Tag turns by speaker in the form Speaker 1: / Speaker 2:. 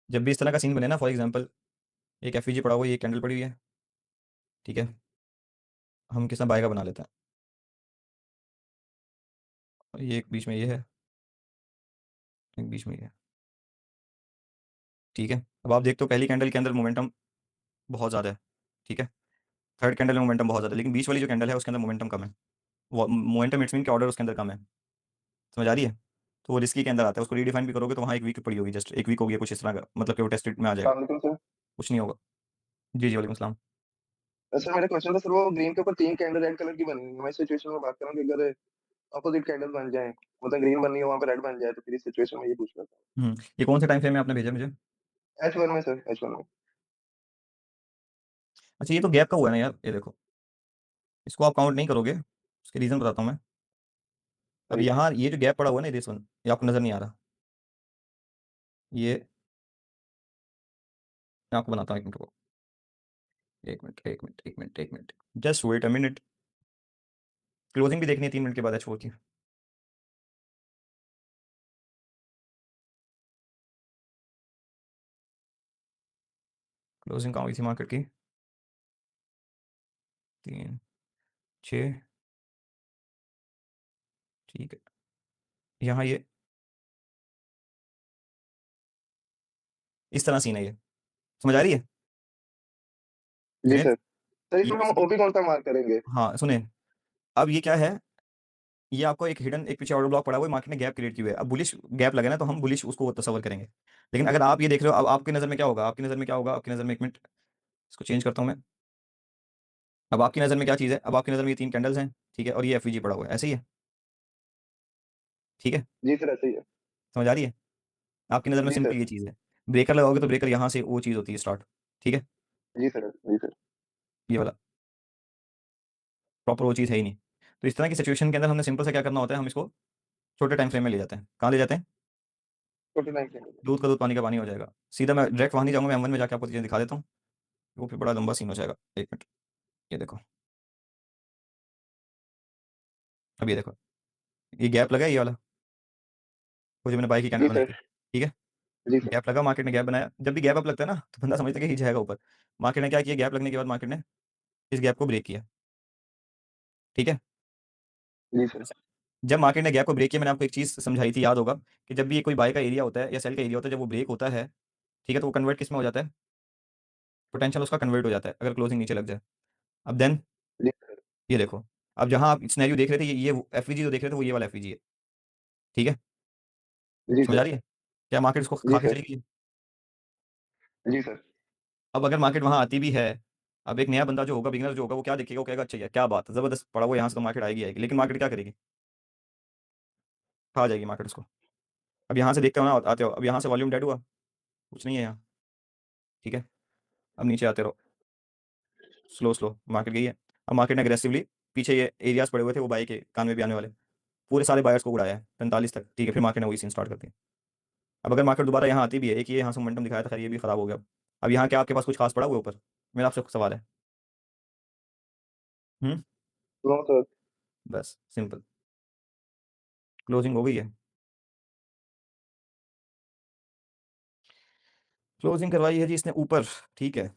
Speaker 1: जब भी इस तरह का सीन बने ना, फॉर एग्जांपल एक एफवीजी पड़ा हुआ है, ये कैंडल पड़ी हुई है, ठीक है, हम किस तरह बाय का बना लेते हैं। ये एक बीच में ये है, एक बीच में ये है, ठीक है। अब आप देखते हो पहली कैंडल के अंदर मोमेंटम बहुत ज़्यादा है, ठीक है। थर्ड कैंडल में मोमेंटम बहुत ज़्यादा है, लेकिन बीच वाली जो कैंडल है उसके अंदर मोमेंटम कम है। वो मोमेंटम इट्स मीन के ऑर्डर उसके अंदर कम है, समझ आ रही है। तो वो रिस्की के अंदर आता है, उसको रीडिफाइन भी करोगे तो वहाँ एक वीक पड़ी होगी, जस्ट एक वीक हो गया कुछ इस तरह का, मतलब कि वो टेस्टेड में आ जाएगा,
Speaker 2: सलामकुम सर।
Speaker 1: कुछ नहीं होगा। जी जी वालेकुम सलाम।
Speaker 2: सर मेरा क्वेश्चन था सर, वो ग्रीन के ऊपर 3 कैंडल रेड कलर की बनी हुई है। मैं इस सिचुएशन में बात कर रहा हूँ कि अगर अपोजिट कैंडल बन जाए, मतलब ग्रीन बननी है वहाँ पे रेड बन जाए, तो फिर इस सिचुएशन में ये पूछ रहा था।
Speaker 1: ये कौन से टाइम फ्रेम में आपने भेजा मुझे?
Speaker 2: H1 में सर, H1 में।
Speaker 1: अच्छा ये तो गैप का हुआ है ना यार, ये देखो, इसको आप काउंट नहीं करोगे, उसके रीज़न बताता हूँ मैं। अब
Speaker 2: जी सर।
Speaker 1: यहाँ ये जो गैप पड़ा हुआ है ना, दिस वन, ये आपको नज़र नहीं आ रहा, ये मैं आपको बनाता हूँ, एक मिनट को, एक मिनट एक मिनट एक मिनट एक minute, just wait a minute. Closing भी देखनी है 3 मिनट के बाद है छोड़ की। क्लोजिंग कहाँ हुई थी मार्केट की? 3, 6, ठीक है। यहाँ ये इस तरह सीन है, ये समझ आ रही है?
Speaker 2: जी
Speaker 1: क्लियर?
Speaker 2: सर। सर
Speaker 1: ये
Speaker 2: इसमें हम
Speaker 1: बेसिकली,
Speaker 2: ओबी कौन-सा मार्क करेंगे?
Speaker 1: हाँ सुने, अब ये क्या है, ये आपको एक हिडन एक पीछे ऑर्डर ब्लॉक पड़ा हुआ है, मार्केट ने गैप क्रिएट की हुई है। अब बुलिश गैप लगे ना तो हम बुलिश उसको तस्वर करेंगे। लेकिन अगर आप ये देख रहे हो, अब आपकी नज़र में क्या होगा, आपकी नज़र में क्या होगा, आपकी नज़र में, एक मिनट इसको चेंज करता हूँ मैं। अब आपकी नज़र में क्या चीज़ है, अब आपकी नज़र में ये 3 कैंडल्स हैं, ठीक है, और ये एफवीजी पड़ा हुआ है, ऐसे ही है, ठीक है,
Speaker 2: जी सर, ऐसे ही है।
Speaker 1: समझ आ रही है। आपकी नज़र में
Speaker 2: जी
Speaker 1: सिंपल
Speaker 2: सर।
Speaker 1: ये चीज़ है, ब्रेकर लगाओगे तो ब्रेकर यहाँ से वो चीज़ होती है स्टार्ट, ठीक है,
Speaker 2: जी सर, जी सर।
Speaker 1: ये वाला प्रॉपर वो चीज़ है ही नहीं। तो इस तरह की सिचुएशन के अंदर हमने सिंपल सा क्या करना होता है, हम इसको छोटे टाइम फ्रेम में ले जाते हैं। कहाँ ले जाते हैं?
Speaker 2: 49 कैंडल।
Speaker 1: दूध का दूध पानी का पानी हो जाएगा। सीधा मैं डायरेक्ट वहाँ नहीं जाऊँगा, मैं M1 में जाके आपको चीज़ें दिखा देता हूँ, वो फिर बड़ा लंबा सीन हो जाएगा। एक मिनट, ये देखो, अब ये देखो, ये गैप लगा है, ये वाला, वो जो मैंने बाई की कैंडल
Speaker 2: जी
Speaker 1: बनाई
Speaker 2: सर।
Speaker 1: थी, ठीक है?
Speaker 2: जी सर।
Speaker 1: गैप लगा, मार्केट ने गैप बनाया, जब भी गैप अप लगता है ना, तो बंदा समझता है कि ये जाएगा ऊपर। मार्केट ने क्या किया, गैप लगने के बाद मार्केट ने इस गैप को ब्रेक किया, ठीक है?
Speaker 2: जी सर।
Speaker 1: जब मार्केट ने गैप को ब्रेक किया, मैंने आपको एक चीज़ समझाई थी, याद होगा, कि जब भी ये कोई बाय का एरिया होता है या सेल का एरिया होता है, जब वो ब्रेक होता है, ठीक है, तो वो कन्वर्ट किस में हो जाता है? पोटेंशियल उसका कन्वर्ट हो जाता है, अगर क्लोजिंग नीचे लग जाए। अब देन
Speaker 2: जी सर।
Speaker 1: ये देखो, अब जहाँ आप सिनेरियो देख रहे थे, ये एफवीजी जो देख रहे थे, वो ये वाला एफवीजी है, ठीक है?
Speaker 2: जी
Speaker 1: समझ आ
Speaker 2: सर।
Speaker 1: रही है? क्या मार्केट इसको
Speaker 2: जी
Speaker 1: खा के
Speaker 2: सर।
Speaker 1: चली गई है?
Speaker 2: जी सर।
Speaker 1: अब अगर मार्केट वहाँ आती भी है, अब एक नया बंदा जो होगा, बिगिनर जो होगा, वो क्या देखेगा, वो कहेगा अच्छा यार क्या बात है, ज़बरदस्त पड़ा हुआ है, यहाँ से तो मार्केट आएगी आएगी, लेकिन मार्केट क्या करेगी? खा जाएगी मार्केट उसको। अब यहाँ से देखते हो ना, आते हो, अब यहाँ से वॉल्यूम डेड हुआ, कुछ नहीं है यहाँ, ठीक है? अब नीचे आते रहो, स्लो स्लो मार्केट गई है। अब मार्केट ने अग्रेसिवली पीछे ये एरियाज पड़े हुए थे, वो बाई के कान में भी आने वाले, पूरे सारे बायर्स को उड़ाया है 45 तक, ठीक है, फिर मार्केट ने वही सीन स्टार्ट कर दिया। अब अगर मार्केट दोबारा यहाँ आती भी है, एक ये यहाँ से मोमेंटम दिखाया था, खैर ये भी खराब हो गया। अब यहाँ क्या आपके पास कुछ खास पड़ा हुआ है ऊपर? मेरा आपसे सवाल है। हम्म,
Speaker 2: नो सर।
Speaker 1: बस सिंपल, क्लोजिंग हो गई है, क्लोजिंग करवाई है जी इसने ऊपर, ठीक है,